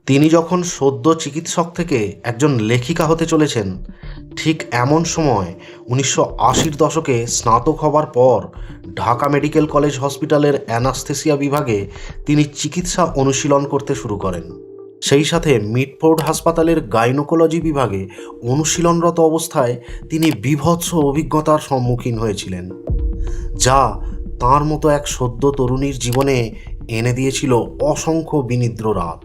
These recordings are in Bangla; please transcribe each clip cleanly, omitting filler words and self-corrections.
তিনি যখন সদ্য চিকিৎসক থেকে একজন লেখিকা হতে চলেছেন, ঠিক এমন সময় 1980-র দশকে স্নাতক হবার পর ঢাকা মেডিকেল কলেজ হসপিটালের অ্যানাস্থেসিয়া বিভাগে তিনি চিকিৎসা অনুশীলন করতে শুরু করেন। সেই সাথে মিডফোর্ড হাসপাতালের গাইনোকোলজি বিভাগে অনুশীলনরত অবস্থায় তিনি বীভৎস অভিজ্ঞতার সম্মুখীন হয়েছিলেন, যা তাঁর মতো এক সদ্য তরুণীর জীবনে এনে দিয়েছিল অসংখ্য বিনিদ্র রাত।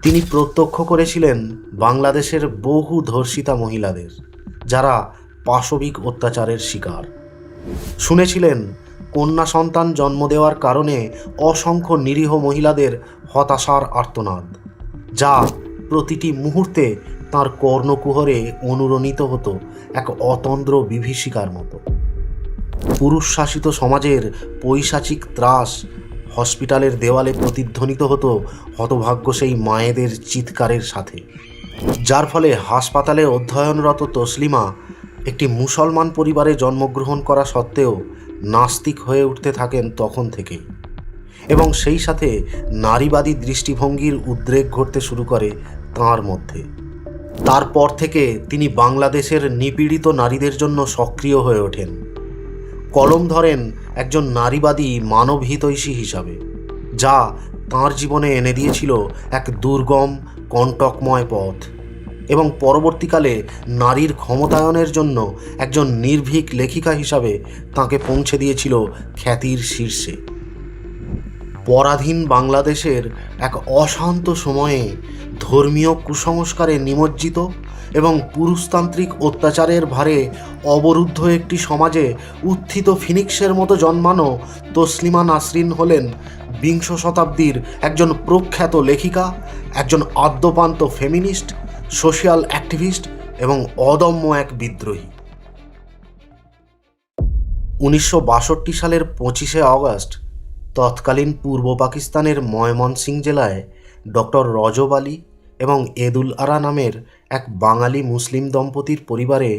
তিনি প্রত্যক্ষ করেছিলেন বাংলাদেশের বহু ধর্ষিতা মহিলাদের, যারা পাশবিক অত্যাচারের শিকার। শুনেছিলেন কন্যা সন্তান জন্ম দেওয়ার কারণে অসংখ্য নিরীহ মহিলাদের হতাশার আর্তনাদ, যা প্রতিটি মুহূর্তে তাঁর কর্ণকুহরে অনুরণিত হতো এক অতন্দ্র বিভীষিকার মতো। পুরুষ শাসিত সমাজের পৈশাচিক ত্রাস হসপিটালের দেওয়ালে প্রতিধ্বনিত হতো হতভাগ্য সেই মায়েদের চিৎকারের সাথে, যার ফলে হাসপাতালে অধ্যয়নরত তসলিমা একটি মুসলমান পরিবারে জন্মগ্রহণ করা সত্ত্বেও নাস্তিক হয়ে উঠতে থাকেন তখন থেকেই, এবং সেই সাথে নারীবাদী দৃষ্টিভঙ্গির উদ্রেক ঘটতে শুরু করে তাঁর মধ্যে। তারপর থেকে তিনি বাংলাদেশের নিপীড়িত নারীদের জন্য সক্রিয় হয়ে ওঠেন, কলম ধরেন একজন নারীবাদী মানবহিতৈষী হিসাবে, যা তাঁর জীবনে এনে দিয়েছিল এক দুর্গম কণ্টকময় পথ, এবং পরবর্তীকালে নারীর ক্ষমতায়নের জন্য একজন নির্ভীক লেখিকা হিসাবে তাঁকে পৌঁছে দিয়েছিল খ্যাতির শীর্ষে। পরাধীন বাংলাদেশের এক অশান্ত সময়ে ধর্মীয় কুসংস্কারে নিমজ্জিত এবং পুরুষতান্ত্রিক অত্যাচারের ভারে অবরুদ্ধ একটি সমাজে উত্থিত ফিনিক্সের মতো জন্মানো তসলিমা নাসরিন হলেন বিংশ শতাব্দীর একজন প্রখ্যাত লেখিকা, একজন আদ্যপান্ত ফেমিনিস্ট, সোশ্যাল অ্যাক্টিভিস্ট এবং অদম্য এক বিদ্রোহী। 1962 সালের 25শে অগস্ট তৎকালীন পূর্ব পাকিস্তানের ময়মনসিং জেলায় ডক্টর রজব আলী এবং এদুল আরা নামের এক বাঙালি মুসলিম দম্পতির পরিবারে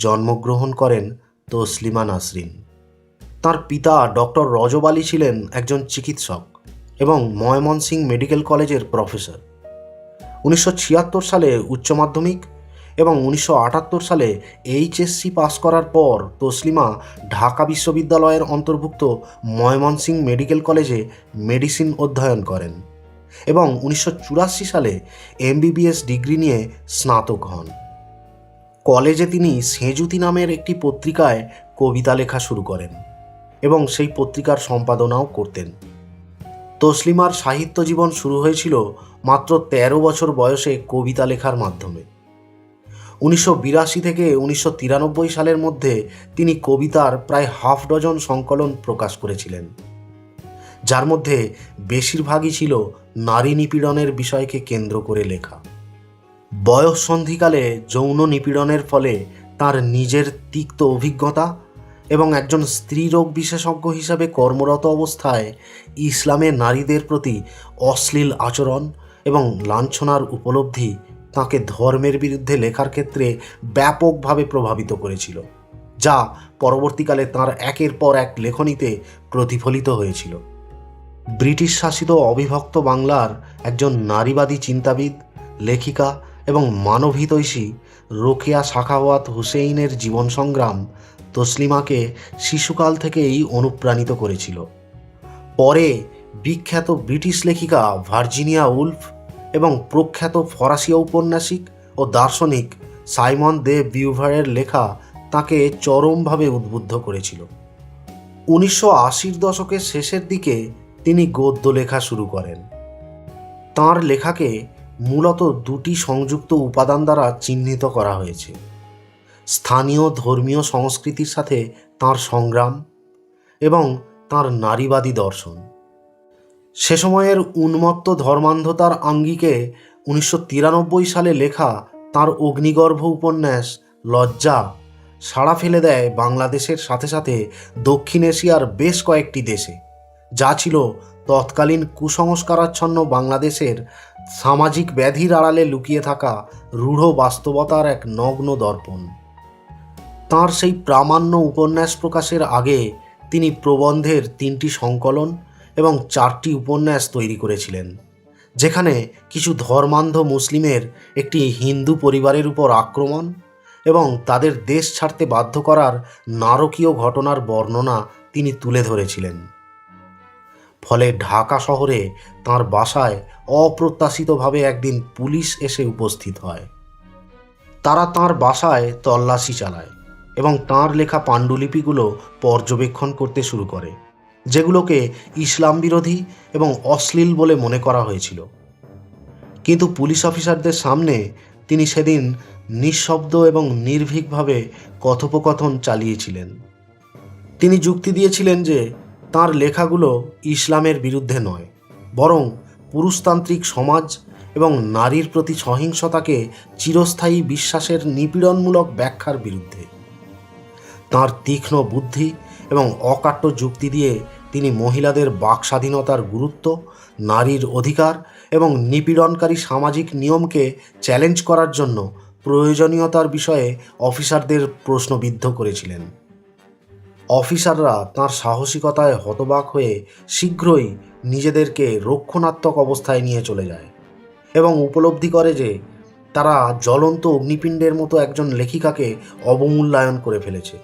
জন্মগ্রহণ করেন তসলিমা নাসরিন। তার পিতা ডক্টর রজব আলী ছিলেন একজন চিকিৎসক এবং ময়মনসিং মেডিকেল কলেজের প্রফেসর। 1976 সালে উচ্চ মাধ্যমিক এবং 1978 সালে এইচএসসি পাস করার পর তসলিমা ঢাকা বিশ্ববিদ্যালয়ের অন্তর্ভুক্ত ময়মনসিং মেডিকেল কলেজে মেডিসিন অধ্যয়ন করেন এবং 1984 সালে এমবিবিএস ডিগ্রি নিয়ে স্নাতক হন। কলেজে তিনি সেজুতি নামের একটি পত্রিকায় কবিতা লেখা শুরু করেন এবং সেই পত্রিকার সম্পাদনাও করতেন। তসলিমার সাহিত্য জীবন শুরু হয়েছিল মাত্র 13 বছর বয়সে কবিতা লেখার মাধ্যমে। 1982 থেকে 1993 সালের মধ্যে তিনি কবিতার প্রায় হাফ ডজন সংকলন প্রকাশ করেছিলেন, যার মধ্যে বেশিরভাগই ছিল নারী নিপীড়নের বিষয়কে কেন্দ্র করে লেখা। বয়ঃসন্ধিকালে যৌন নিপীড়নের ফলে তার নিজের তিক্ত অভিজ্ঞতা এবং একজন স্ত্রীরোগ বিশেষজ্ঞ হিসাবে কর্মরত অবস্থায় ইসলামে নারীদের প্রতি অশ্লীল আচরণ এবং লাঞ্ছনার উপলব্ধি তাঁকে ধর্মের বিরুদ্ধে লেখার ক্ষেত্রে ব্যাপকভাবে প্রভাবিত করেছিল, যা পরবর্তীকালে তাঁর একের পর এক লেখনীতে প্রতিফলিত হয়েছিল। ব্রিটিশ শাসিত অবিভক্ত বাংলার একজন নারীবাদী চিন্তাবিদ, লেখিকা এবং মানবহিতৈষী রোকেয়া সাখাওয়াত হুসেইনের জীবন সংগ্রাম তসলিমাকে শিশুকাল থেকেই অনুপ্রাণিত করেছিল। পরে বিখ্যাত ব্রিটিশ লেখিকা ভার্জিনিয়া উলফ এবং প্রখ্যাত ফরাসি ঔপন্যাসিক ও দার্শনিক সাইমন দে বিউভারের লেখা তাকে চরমভাবে উদ্বুদ্ধ করেছিল। 1980-র দশকের শেষের দিকে তিনি গদ্য লেখা শুরু করেন। তাঁর লেখাকে মূলত দুটি সংযুক্ত উপাদান দ্বারা চিহ্নিত করা হয়েছে: স্থানীয় ধর্মীয় সংস্কৃতির সাথে তাঁর সংগ্রাম এবং তাঁর নারীবাদী দর্শন। সে সময়ের উন্মত্ত ধর্মান্ধতার আঙ্গিকে 1993 সালে লেখা তাঁর অগ্নিগর্ভ উপন্যাস লজ্জা সাড়া ফেলে দেয় বাংলাদেশের সাথে সাথে দক্ষিণ এশিয়ার বেশ কয়েকটি দেশে, যা ছিল তৎকালীন কুসংস্কারাচ্ছন্ন বাংলাদেশের সামাজিক ব্যাধির আড়ালে লুকিয়ে থাকা রূঢ় বাস্তবতার এক নগ্ন দর্পণ। তাঁর সেই প্রামাণ্য উপন্যাস প্রকাশের আগে তিনি প্রবন্ধের 3টি সংকলন এবং 4টি উপন্যাস তৈরি করেছিলেন, যেখানে কিছু ধর্মান্ধ মুসলিমের একটি হিন্দু পরিবারের উপর আক্রমণ এবং তাদের দেশ ছাড়তে বাধ্য করার নারকীয় ঘটনার বর্ণনা তিনি তুলে ধরেছিলেন। ফলে ঢাকা শহরে তাঁর বাসায় অপ্রত্যাশিতভাবে একদিন পুলিশ এসে উপস্থিত হয়। তারা তাঁর বাসায় তল্লাশি চালায় এবং তাঁর লেখা পাণ্ডুলিপিগুলো পর্যবেক্ষণ করতে শুরু করে, যেগুলোকে ইসলাম বিরোধী এবং অশ্লীল বলে মনে করা হয়েছিল। কিন্তু পুলিশ অফিসারদের সামনে তিনি সেদিন নিঃশব্দ এবং নির্ভীকভাবে কথোপকথন চালিয়েছিলেন। তিনি যুক্তি দিয়েছিলেন যে তাঁর লেখাগুলো ইসলামের বিরুদ্ধে নয়, বরং পুরুষতান্ত্রিক সমাজ এবং নারীর প্রতি সহিংসতাকে চিরস্থায়ী বিশ্বাসের নিপীড়নমূলক ব্যাখ্যার বিরুদ্ধে। তাঁর তীক্ষ্ণ বুদ্ধি এবং অকাট্য যুক্তি দিয়ে তিনি মহিলাদের বাক স্বাধীনতার গুরুত্ব, নারীর অধিকার এবং নিপীড়নকারী সামাজিক নিয়মকে চ্যালেঞ্জ করার জন্য প্রয়োজনীয়তার বিষয়ে অফিসারদের প্রশ্নবিদ্ধ করেছিলেন। অফিসাররা তাঁর সাহসিকতায় হতবাক হয়ে শীঘ্রই নিজেদেরকে রক্ষণাত্মক অবস্থায় নিয়ে চলে যায় এবং উপলব্ধি করে যে তারা জ্বলন্ত অগ্নিপিণ্ডের মতো একজন লেখিকাকে অবমূল্যায়ন করে ফেলেছে,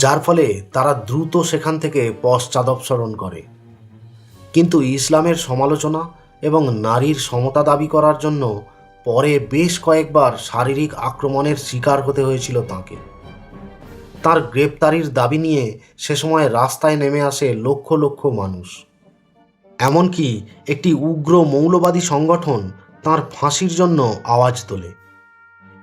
যার ফলে তারা দ্রুত সেখান থেকে পশ্চাদপসরণ করে। কিন্তু ইসলামের সমালোচনা এবং নারীর সমতা দাবি করার জন্য পরে বেশ কয়েকবার শারীরিক আক্রমণের শিকার হতে হয়েছিল তাঁকে। তার গ্রেপ্তারির দাবি নিয়ে সে সময় রাস্তায় নেমে আসে লক্ষ লক্ষ মানুষ। এমনকি একটি উগ্র মৌলবাদী সংগঠন তাঁর ফাঁসির জন্য আওয়াজ তোলে।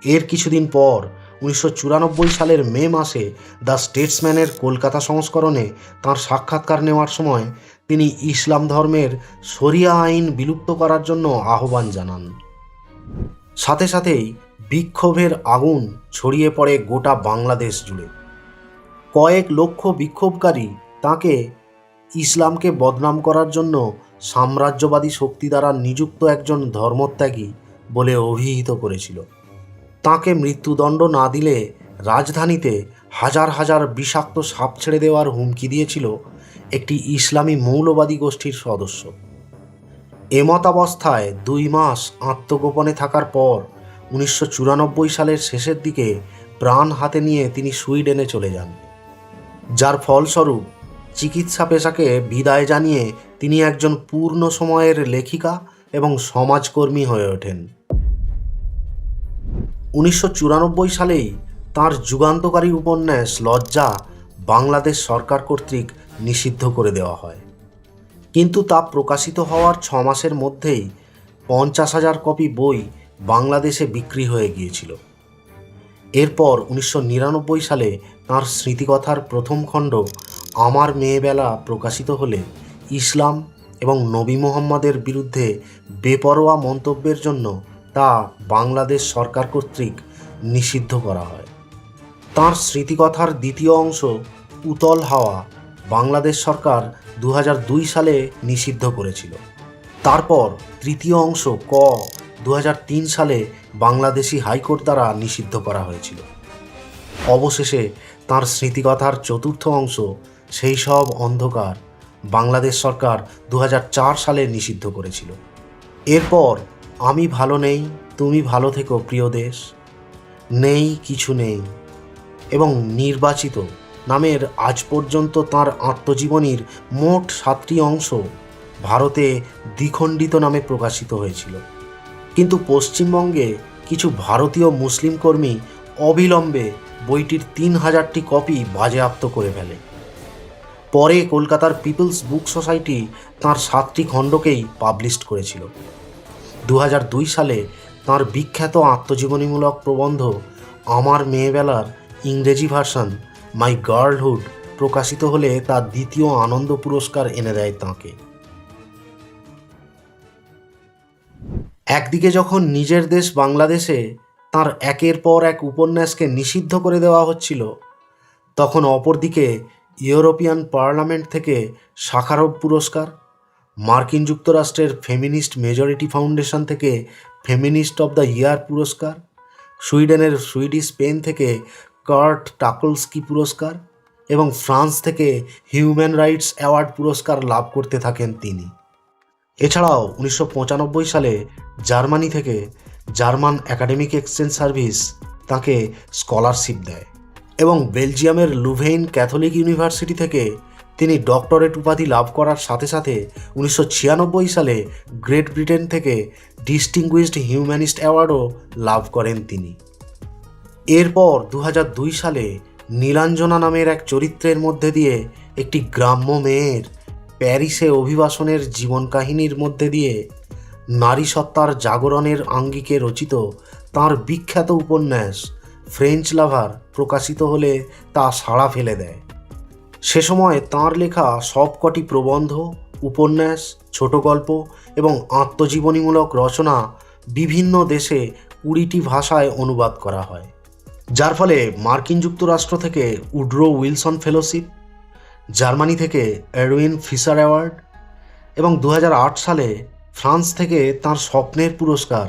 এর কিছুদিন পর 1994 সালের মে মাসে দ্য স্টেটসম্যানের কলকাতা সংস্করণে তাঁর সাক্ষাৎকার নেওয়ার সময় তিনি ইসলাম ধর্মের শরিয়া আইন বিলুপ্ত করার জন্য আহ্বান জানান। সাথে সাথেই বিক্ষোভের আগুন ছড়িয়ে পড়ে গোটা বাংলাদেশ জুড়ে। কয়েক লক্ষ বিক্ষোভকারী তাঁকে ইসলামকে বদনাম করার জন্য সাম্রাজ্যবাদী শক্তি দ্বারা নিযুক্ত একজন ধর্মত্যাগী বলে অভিহিত করেছিল। তাঁকে মৃত্যুদণ্ড না দিলে রাজধানীতে হাজার হাজার বিষাক্ত সাপ ছেড়ে দেওয়ার হুমকি দিয়েছিল একটি ইসলামী মৌলবাদী গোষ্ঠীর সদস্য। এমতাবস্থায় 2 মাস আত্মগোপনে থাকার পর 1994 সালের শেষের দিকে প্রাণ হাতে নিয়ে তিনি সুইডেনে চলে যান, যার ফলস্বরূপ চিকিৎসা পেশাকে বিদায় জানিয়ে তিনি একজন পূর্ণ সময়ের লেখিকা এবং সমাজকর্মী হয়ে ওঠেন। 1994 সালেই তাঁর যুগান্তকারী উপন্যাস লজ্জা বাংলাদেশ সরকার কর্তৃক নিষিদ্ধ করে দেওয়া হয়, কিন্তু তা প্রকাশিত হওয়ার 6 মাসের মধ্যেই 50,000 কপি বই বাংলাদেশে বিক্রি হয়ে গিয়েছিল। এরপর 1999 সালে তাঁর স্মৃতিকথার প্রথম খণ্ড আমার মেয়েবেলা প্রকাশিত হলে ইসলাম এবং নবী মুহাম্মদের বিরুদ্ধে বেপরোয়া মন্তব্যের জন্য তা বাংলাদেশ সরকার কর্তৃক নিষিদ্ধ করা হয়। তাঁর স্মৃতিকথার দ্বিতীয় অংশ উতল হাওয়া বাংলাদেশ সরকার 2002 সালে নিষিদ্ধ করেছিল। তারপর তৃতীয় অংশ ক 2003 সালে বাংলাদেশি হাইকোর্ট দ্বারা নিষিদ্ধ করা হয়েছিল। অবশেষে তাঁর স্মৃতিকথার চতুর্থ অংশ সেই সব অন্ধকার বাংলাদেশ সরকার 2004 সালে নিষিদ্ধ করেছিল। এরপর আমি ভালো নেই, তুমি ভালো থেকো প্রিয় দেশ, নেই কিছু নেই এবং নির্বাচিত নামের আজ পর্যন্ত তাঁর আত্মজীবনীর মোট 7টি অংশ ভারতে দ্বিখণ্ডিত নামে প্রকাশিত হয়েছিল। কিন্তু পশ্চিমবঙ্গে কিছু ভারতীয় মুসলিম কর্মী অবিলম্বে বইটির 3000টি কপি বাজেয়াপ্ত করে ফেলে। পরে কলকাতার পিপলস বুক সোসাইটি তাঁর 7টি খণ্ডকেই পাবলিশ করেছিল। 2002 সালে তাঁর বিখ্যাত আত্মজীবনীমূলক প্রবন্ধ আমার মেয়েবেলার ইংরেজি ভার্সন মাই গার্লহুড প্রকাশিত হলে তার দ্বিতীয় আনন্দ পুরস্কার এনে দেয় তাঁকে। একদিকে যখন নিজের দেশ বাংলাদেশে তাঁর একের পর এক উপন্যাসকে নিষিদ্ধ করে দেওয়া হচ্ছিল, তখন অপরদিকে ইউরোপিয়ান পার্লামেন্ট থেকে শাখারভ পুরস্কার, মার্কিন যুক্তরাষ্ট্রের ফেমিনিস্ট মেজরিটি ফাউন্ডেশন থেকে ফেমিনিস্ট অব দ্য ইয়ার পুরস্কার, সুইডেনের সুইডিশ পেন থেকে কার্ট টাকলস্কি পুরস্কার এবং ফ্রান্স থেকে হিউম্যান রাইটস অ্যাওয়ার্ড পুরস্কার লাভ করতে থাকেন তিনি। এছাড়াও 1995 সালে জার্মানি থেকে জার্মান একাডেমিক এক্সচেঞ্জ সার্ভিস তাকে স্কলারশিপ দেয় এবং বেলজিয়ামের লুভেইন ক্যাথলিক ইউনিভার্সিটি থেকে তিনি ডক্টরেট উপাধি লাভ করার সাথে সাথে 1996 সালে গ্রেট ব্রিটেন থেকে ডিস্টিংগুইশড হিউম্যানিস্ট অ্যাওয়ার্ডও লাভ করেন তিনি। এরপর 2002 সালে নীলাঞ্জনা নামের এক চরিত্রের মধ্যে দিয়ে একটি গ্রাম্য মেয়ের প্যারিসে অভিবাসনের জীবন কাহিনীর মধ্যে দিয়ে নারী সত্তার জাগরণের আঙ্গিকে রচিত তাঁর বিখ্যাত উপন্যাস ফ্রেঞ্চ লাভার প্রকাশিত হলে তা সাড়া ফেলে দেয়। সে সময় তাঁর লেখা সবকটি প্রবন্ধ, উপন্যাস, ছোট গল্প এবং আত্মজীবনীমূলক রচনা বিভিন্ন দেশে 20টি ভাষায় অনুবাদ করা হয়, যার ফলে মার্কিন যুক্তরাষ্ট্র থেকে উড্রো উইলসন ফেলোশিপ, জার্মানি থেকে এরউইন ফিশার অ্যাওয়ার্ড এবং 2008 সালে ফ্রান্স থেকে তাঁর স্বপ্নের পুরস্কার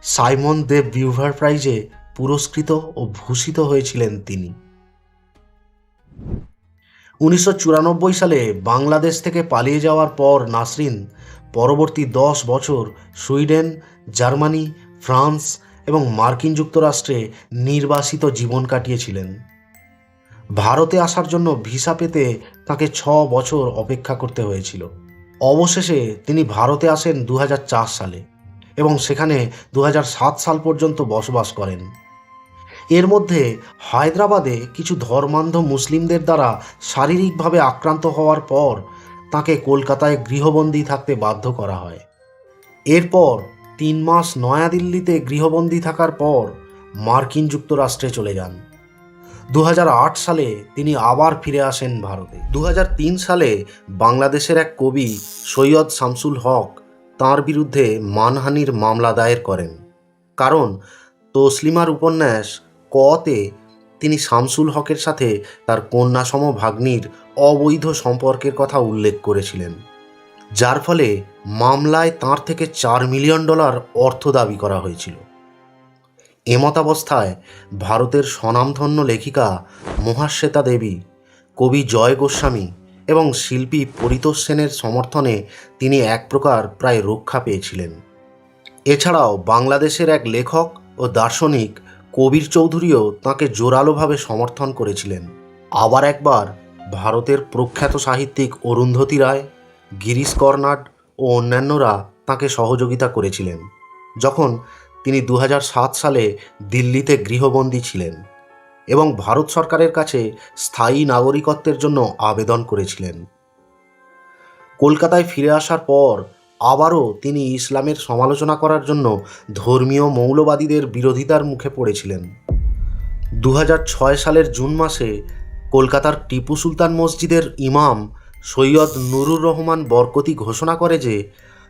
সাইমন দে বিউভার প্রাইজে পুরস্কৃত ও ভূষিত হয়েছিলেন তিনি। 1994 সালে বাংলাদেশ থেকে পালিয়ে যাওয়ার পর নাসরিন পরবর্তী 10 বছর সুইডেন, জার্মানি, ফ্রান্স এবং মার্কিন যুক্তরাষ্ট্রে নির্বাসিত জীবন কাটিয়েছিলেন। ভারতে আসার জন্য ভিসা পেতে তাকে 6 বছর অপেক্ষা করতে হয়েছিল। অবশেষে তিনি ভারতে আসেন 2004 সালে এবং সেখানে 2007 সাল পর্যন্ত বসবাস করেন। এর মধ্যে হায়দ্রাবাদে কিছু ধর্মান্ধ মুসলিমদের দ্বারা শারীরিকভাবে আক্রান্ত হওয়ার পর তাকে কলকাতায় গৃহবন্দী থাকতে বাধ্য করা হয়। এরপর 3 মাস নয়াদিল্লিতে গৃহবন্দী থাকার পর মার্কিন যুক্তরাষ্ট্রে চলে যান। 2008 সালে তিনি আবার ফিরে আসেন ভারতে। 2003 সালে বাংলাদেশের এক কবি সৈয়দ শামসুল হক তাঁর বিরুদ্ধে মানহানির মামলা দায়ের করেন, কারণ তসলিমার উপন্যাস কতে তিনি শামসুল হকের সাথে তার কন্যাসম ভাগ্নির অবৈধ সম্পর্কের কথা উল্লেখ করেছিলেন, যার ফলে মামলায় তাঁর থেকে $4 মিলিয়ন অর্থ দাবি করা হয়েছিল। এমতাবস্থায় ভারতের স্বনামধন্য লেখিকা মহাশ্বেতা দেবী, কবি জয় গোস্বামী এবং শিল্পী পরিতোষ সেনের সমর্থনে তিনি এক প্রকার প্রায় রক্ষা পেয়েছিলেন। এছাড়াও বাংলাদেশের এক লেখক ও দার্শনিক কবির চৌধুরীও তাঁকে জোরালোভাবে সমর্থন করেছিলেন। আবার একবার ভারতের প্রখ্যাত সাহিত্যিক অরুন্ধতী রায়, গিরিশ কর্নাড ও অন্যান্যরা তাঁকে সহযোগিতা করেছিলেন যখন তিনি 2007 সালে দিল্লিতে গৃহবন্দী ছিলেন এবং ভারত সরকারের কাছে স্থায়ী নাগরিকত্বের জন্য আবেদন করেছিলেন। কলকাতায় ফিরে আসার পর আবারও তিনি ইসলামের সমালোচনা করার জন্য ধর্মীয় মৌলবাদীদের বিরোধিতার মুখে পড়েছিলেন। 2006 সালের জুন মাসে কলকাতার টিপু সুলতান মসজিদের ইমাম সৈয়দ নুরুর রহমান বরকতি ঘোষণা করে যে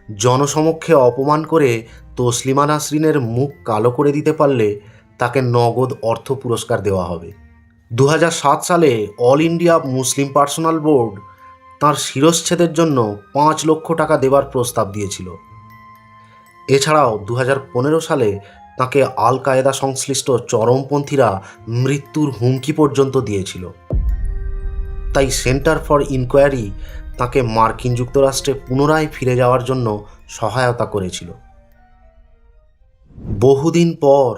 জনসমক্ষে অপমান করে তসলিমা নাসরিনের মুখ কালো করে দিতে পারলে তাকে নগদ অর্থ পুরস্কার দেওয়া হবে। 2007 সালে all India Muslim personal board তাঁর শিরশ্ছেদের জন্য 5 লক্ষ টাকা দেওয়ার প্রস্তাব দিয়েছিল। এছাড়াও 2015 সালে তাকে আল কায়েদা সংশ্লিষ্ট চরমপন্থীরা মৃত্যুর হুমকি পর্যন্ত দিয়েছিল। তাই সেন্টার ফর ইনকোয়ারি তাকে মার্কিন যুক্তরাষ্ট্রে পুনরায় ফিরে যাওয়ার জন্য সহায়তা করেছিল। বহুদিন পর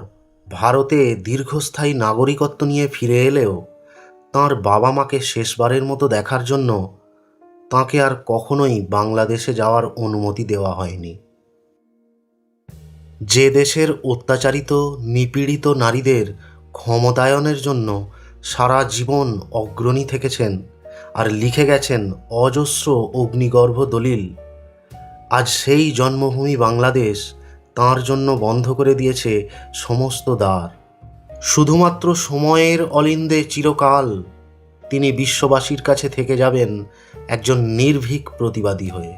ভারতে দীর্ঘস্থায়ী নাগরিকত্ব নিয়ে ফিরে এলেও তাঁর বাবা মাকে শেষবারের মতো দেখার জন্য তাঁকে আর কখনোই বাংলাদেশে যাওয়ার অনুমতি দেওয়া হয়নি। যে দেশের অত্যাচারিত নিপীড়িত নারীদের ক্ষমতায়নের জন্য সারা জীবন অগ্রণী থেকেছেন আর লিখে গেছেন অজস্র অগ্নিগর্ভ দলিল, আজ সেই জন্মভূমি বাংলাদেশ তাঁর জন্য বন্ধ করে দিয়েছে সমস্ত দ্বার। শুধুমাত্র সময়ের অলিন্দে চিরকাল তিনি বিশ্ববাসীর কাছে থেকে যাবেন একজন নির্ভীক প্রতিবাদী হয়ে।